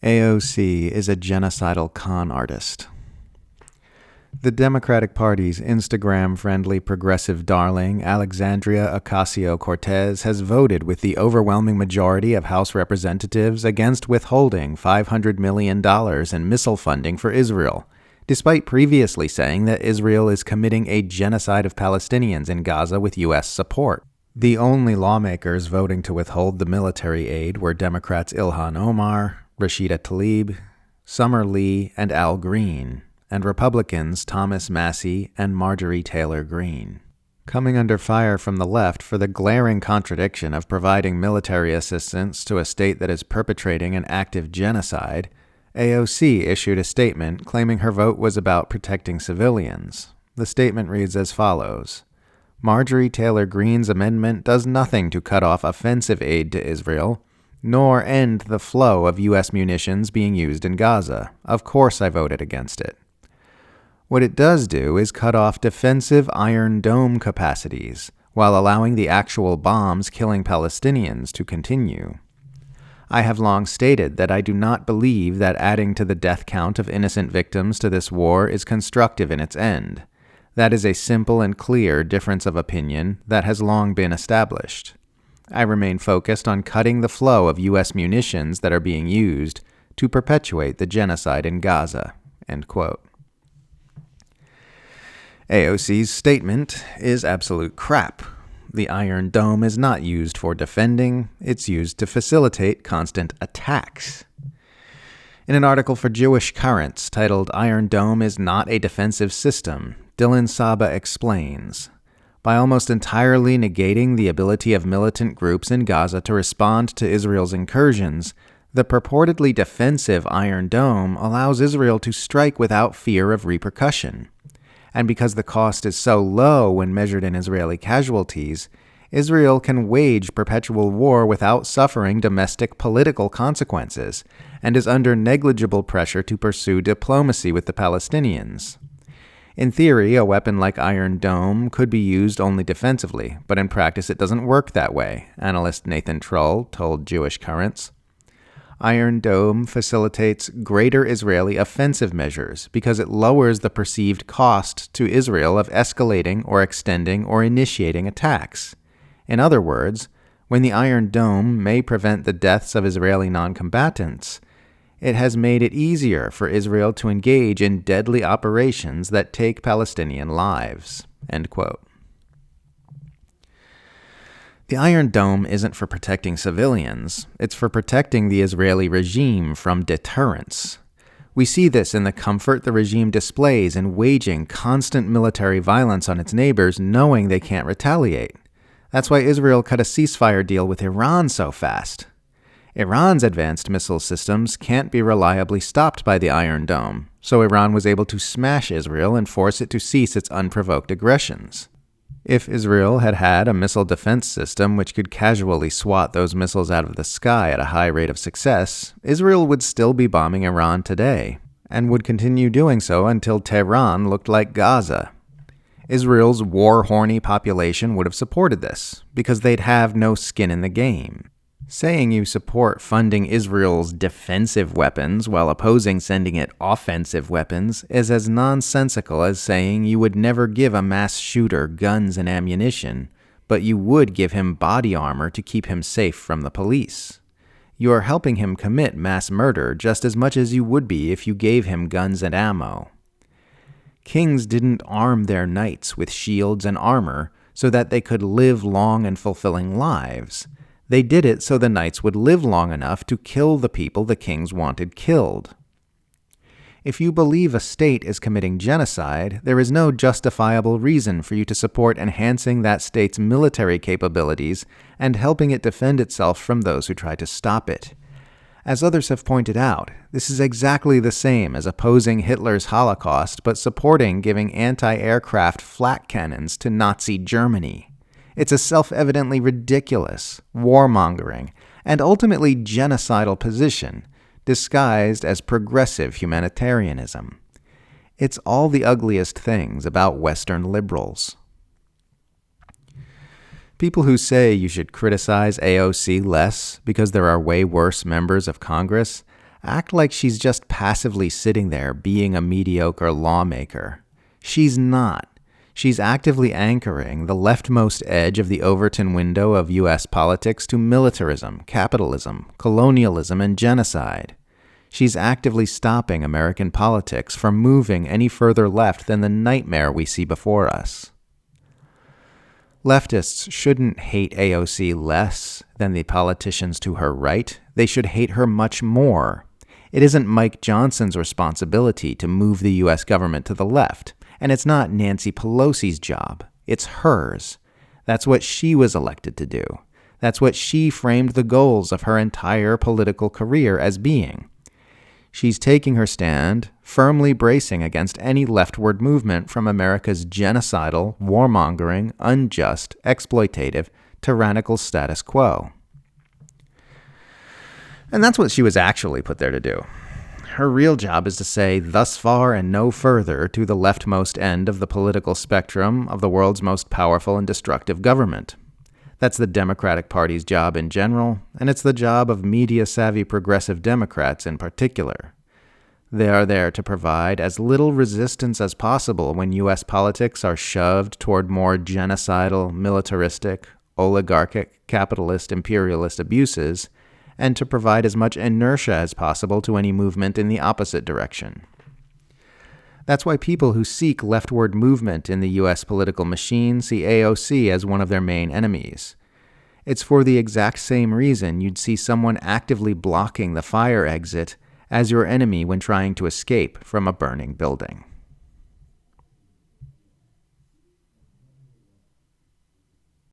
AOC is a genocidal con artist. The Democratic Party's Instagram-friendly progressive darling, Alexandria Ocasio-Cortez, has voted with the overwhelming majority of House representatives against withholding $500 million in missile funding for Israel, despite previously saying that Israel is committing a genocide of Palestinians in Gaza with U.S. support. The only lawmakers voting to withhold the military aid were Democrats Ilhan Omar, Rashida Tlaib, Summer Lee, and Al Green, and Republicans Thomas Massie and Marjorie Taylor Greene. Coming under fire from the left for the glaring contradiction of providing military assistance to a state that is perpetrating an active genocide, AOC issued a statement claiming her vote was about protecting civilians. The statement reads as follows: Marjorie Taylor Greene's amendment does nothing to cut off offensive aid to Israel, nor end the flow of U.S. munitions being used in Gaza. Of course I voted against it. What it does do is cut off defensive Iron Dome capacities, while allowing the actual bombs killing Palestinians to continue. I have long stated that I do not believe that adding to the death count of innocent victims to this war is constructive in its end. That is a simple and clear difference of opinion that has long been established. I remain focused on cutting the flow of U.S. munitions that are being used to perpetuate the genocide in Gaza." End quote. AOC's statement is absolute crap. The Iron Dome is not used for defending, it's used to facilitate constant attacks. In an article for Jewish Currents titled "Iron Dome is not a defensive system," Dylan Saba explains, by almost entirely negating the ability of militant groups in Gaza to respond to Israel's incursions, the purportedly defensive Iron Dome allows Israel to strike without fear of repercussion. And because the cost is so low when measured in Israeli casualties, Israel can wage perpetual war without suffering domestic political consequences, and is under negligible pressure to pursue diplomacy with the Palestinians. In theory, a weapon like Iron Dome could be used only defensively, but in practice it doesn't work that way, analyst Nathan Trull told Jewish Currents. Iron Dome facilitates greater Israeli offensive measures because it lowers the perceived cost to Israel of escalating or extending or initiating attacks. In other words, when the Iron Dome may prevent the deaths of Israeli non-combatants, it has made it easier for Israel to engage in deadly operations that take Palestinian lives. End quote. The Iron Dome isn't for protecting civilians, it's for protecting the Israeli regime from deterrence. We see this in the comfort the regime displays in waging constant military violence on its neighbors knowing they can't retaliate. That's why Israel cut a ceasefire deal with Iran so fast. Iran's advanced missile systems can't be reliably stopped by the Iron Dome, so Iran was able to smash Israel and force it to cease its unprovoked aggressions. If Israel had had a missile defense system which could casually swat those missiles out of the sky at a high rate of success, Israel would still be bombing Iran today, and would continue doing so until Tehran looked like Gaza. Israel's war-horny population would have supported this, because they'd have no skin in the game. Saying you support funding Israel's defensive weapons while opposing sending it offensive weapons is as nonsensical as saying you would never give a mass shooter guns and ammunition, but you would give him body armor to keep him safe from the police. You are helping him commit mass murder just as much as you would be if you gave him guns and ammo. Kings didn't arm their knights with shields and armor so that they could live long and fulfilling lives. They did it so the knights would live long enough to kill the people the kings wanted killed. If you believe a state is committing genocide, there is no justifiable reason for you to support enhancing that state's military capabilities and helping it defend itself from those who try to stop it. As others have pointed out, this is exactly the same as opposing Hitler's Holocaust but supporting giving anti-aircraft flak cannons to Nazi Germany. It's a self-evidently ridiculous, warmongering, and ultimately genocidal position, disguised as progressive humanitarianism. It's all the ugliest things about Western liberals. People who say you should criticize AOC less because there are way worse members of Congress act like she's just passively sitting there being a mediocre lawmaker. She's not. She's actively anchoring the leftmost edge of the Overton window of U.S. politics to militarism, capitalism, colonialism, and genocide. She's actively stopping American politics from moving any further left than the nightmare we see before us. Leftists shouldn't hate AOC less than the politicians to her right. They should hate her much more. It isn't Mike Johnson's responsibility to move the U.S. government to the left, and it's not Nancy Pelosi's job. It's hers. That's what she was elected to do. That's what she framed the goals of her entire political career as being. She's taking her stand, firmly bracing against any leftward movement from America's genocidal, warmongering, unjust, exploitative, tyrannical status quo. And that's what she was actually put there to do. Her real job is to say thus far and no further to the leftmost end of the political spectrum of the world's most powerful and destructive government. That's the Democratic Party's job in general, and it's the job of media-savvy progressive Democrats in particular. They are there to provide as little resistance as possible when U.S. politics are shoved toward more genocidal, militaristic, oligarchic, capitalist, imperialist abuses, and to provide as much inertia as possible to any movement in the opposite direction. That's why people who seek leftward movement in the U.S. political machine see AOC as one of their main enemies. It's for the exact same reason you'd see someone actively blocking the fire exit as your enemy when trying to escape from a burning building.